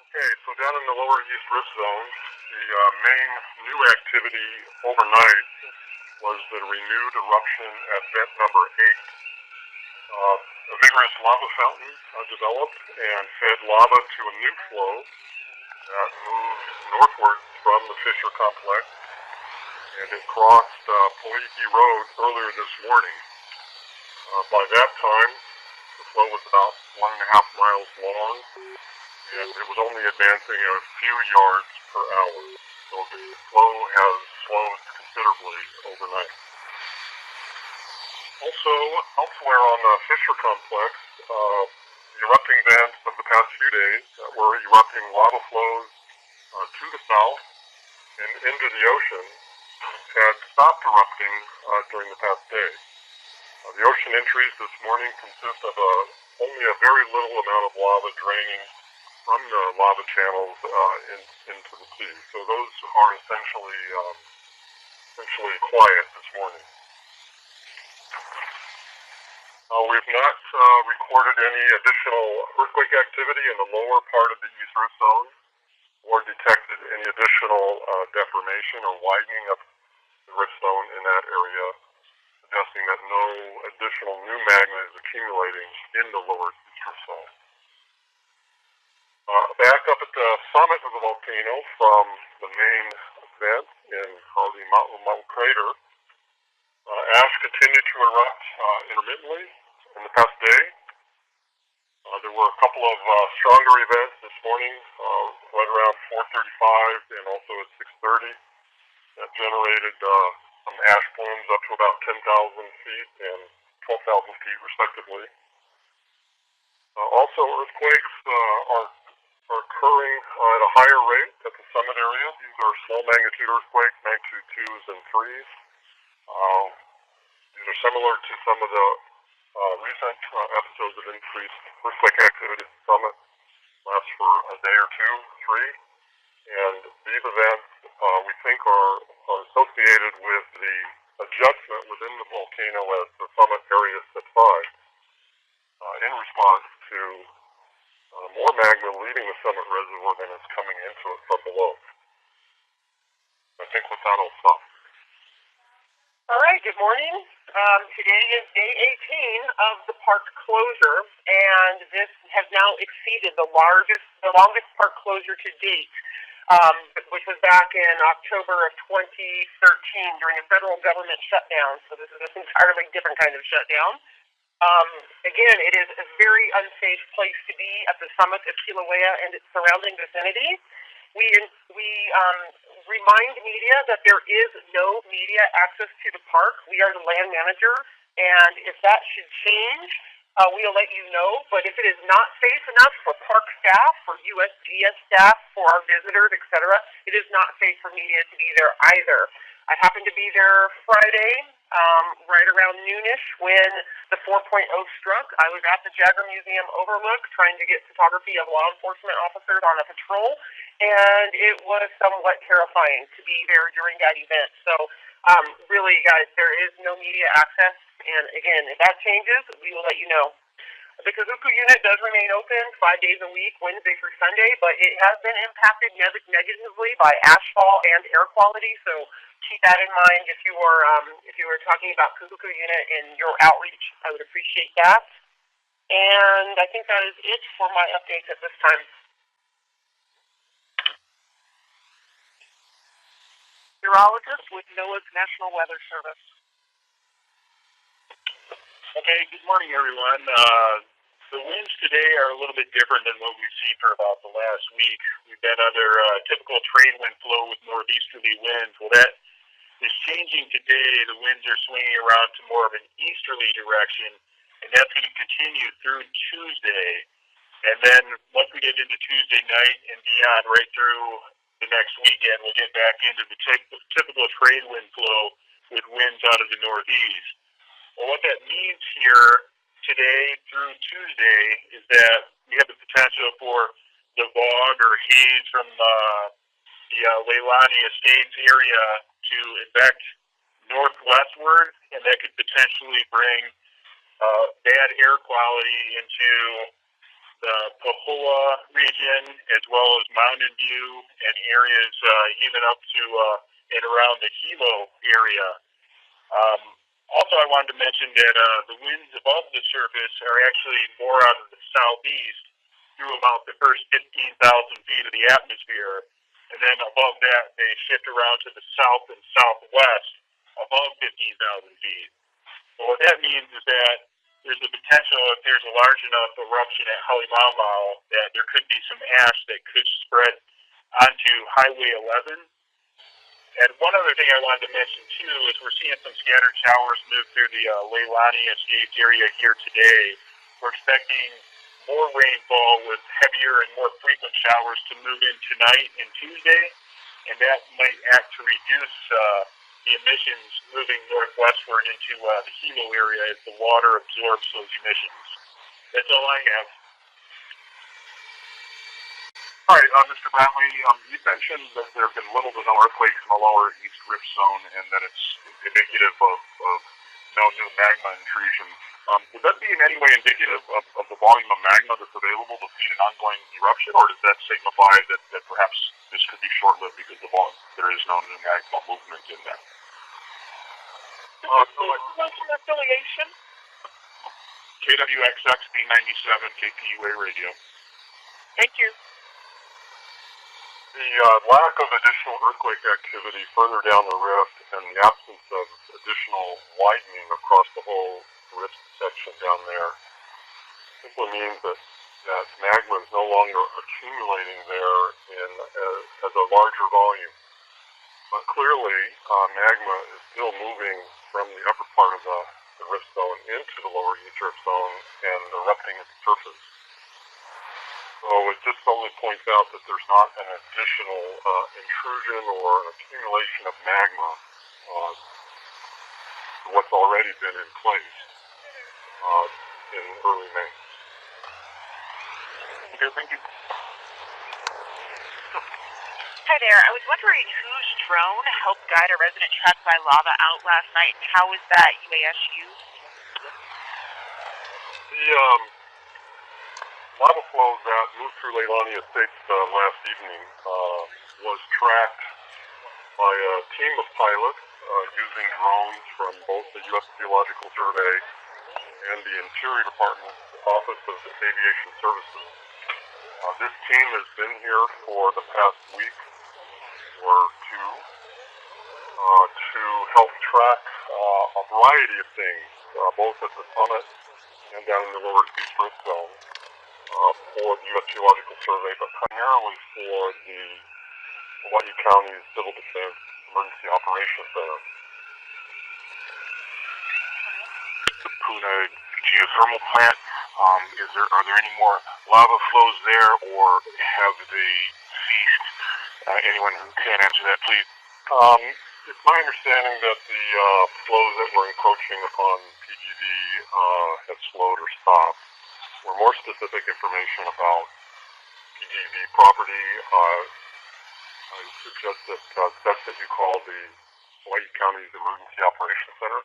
Okay, so down in the lower east rift zone, the main new activity overnight was the renewed eruption at vent number 8. A vigorous lava fountain developed and fed lava to a new flow that moved northward from the fissure complex, and it crossed Paliki Road earlier this morning. By that time, the flow was about 1.5 miles long, and it was only advancing a few yards per hour. So the flow has slowed considerably overnight. Also, elsewhere on the fissure complex, the erupting vents of the past few days were erupting lava flows to the south and into the ocean had stopped erupting during the past day. The ocean entries this morning consist of only a very little amount of lava draining from the lava channels into the sea. So those are essentially quiet this morning. We've not recorded any additional earthquake activity in the lower part of the east rift zone or detected any additional deformation or widening of the rift zone in that area, suggesting that no additional new magma is accumulating in the lower east rift zone. Back up at the summit of the volcano from the main vent in the mountain crater, ash continued to erupt intermittently in the past day. There were a couple of stronger events this morning, right around 4:35 and also at 6:30, that generated some ash plumes up to about 10,000 feet and 12,000 feet respectively. Also, earthquakes are occurring at a higher rate at the summit area. These are small magnitude earthquakes, magnitude 2s and 3s. These are similar to some of the recent episodes of increased earthquake activity at the summit. Lasts for a day or two, 3. And these events, we think, are associated with the adjustment within the volcano as the summit area subsides in response to more magma leaving the summit reservoir than is coming into it from below. I think with that, I'll stop. All right, good morning. Today is day 18 of the park closure, and this has now exceeded the longest park closure to date, which was back in October of 2013 during a federal government shutdown. So this is an entirely different kind of shutdown. Again, it is a very unsafe place to be at the summit of Kilauea and its surrounding vicinity. We remind media that there is no media access to the park. We are the land managers, and if that should change, we'll let you know. But if it is not safe enough for park staff, for USGS staff, for our visitors, etc., it is not safe for media to be there either. I happened to be there Friday, right around noonish when the 4.0 struck. I was at the Jagger Museum overlook trying to get photography of law enforcement officers on a patrol, and it was somewhat terrifying to be there during that event. So really, guys, there is no media access, and again, if that changes, we will let you know. The Kahuku unit does remain open 5 days a week, Wednesday through Sunday, but it has been impacted negatively by ashfall and air quality, so keep that in mind if you were talking about Kahuku unit in your outreach. I would appreciate that. And I think that is it for my updates at this time. Meteorologist with NOAA's National Weather Service. Okay, good morning, everyone. The winds today are a little bit different than what we've seen for about the last week. We've been under typical trade wind flow with northeasterly winds. Well, that is changing today. The winds are swinging around to more of an easterly direction, and that's going to continue through Tuesday. And then once we get into Tuesday night and beyond, right through the next weekend, we'll get back into the typical trade wind flow with winds out of the northeast. Well, what that means here today through Tuesday is that we have the potential for the fog or haze from the Leilani Estates area to infect northwestward, and that could potentially bring bad air quality into the Pahoa region, as well as Mountain View and areas even up to and around the Hilo area. Also, I wanted to mention that the winds above the surface are actually more out of the southeast through about the first 15,000 feet of the atmosphere. And then above that, they shift around to the south and southwest above 15,000 feet. So what that means is that there's the potential, if there's a large enough eruption at Halemaumau, that there could be some ash that could spread onto Highway 11. And one other thing I wanted to mention, too, is we're seeing some scattered showers move through the Leilani Estates area here today. We're expecting more rainfall with heavier and more frequent showers to move in tonight and Tuesday, and that might act to reduce the emissions moving northwestward into the Hilo area as the water absorbs those emissions. That's all I have. All right, Mr. Brantley, you mentioned that there have been little to no earthquakes in the lower east rift zone and that it's indicative of no new magma intrusion. Would that be in any way indicative of the volume of magma that's available to feed an ongoing eruption, or does that signify that perhaps this could be short-lived because there is no new magma movement in there? Affiliation? KWXX B97 KPUA radio. Thank you. The lack of additional earthquake activity further down the rift and the absence of additional widening across the whole rift section down there simply means that magma is no longer accumulating there as a larger volume. But clearly, magma is still moving from the upper part of the rift zone into the lower east rift zone and erupting at the surface. So it just only points out that there's not an additional intrusion or an accumulation of magma to what's already been in place in early May. Okay, thank you. Hi there. I was wondering whose drone helped guide a resident trapped by lava out last night, and how was that UAS used? The lava flow that moved through Leilani Estates last evening was tracked by a team of pilots using drones from both the U.S. Geological Survey and the Interior Department's Office of Aviation Services. This team has been here for the past week or two to help track a variety of things, both at the summit and down in the lower east rift zone for the U.S. Geological Survey, but primarily for the Hawaii County Civil Defense Emergency Operations Center. The Puna geothermal plant, are there any more lava flows there, or have they ceased? Anyone who can answer that, please. It's my understanding that the flows that were encroaching upon PGV have slowed or stopped. For more specific information about PGV property, I suggest that you call the Hawaii County's Emergency Operations Center.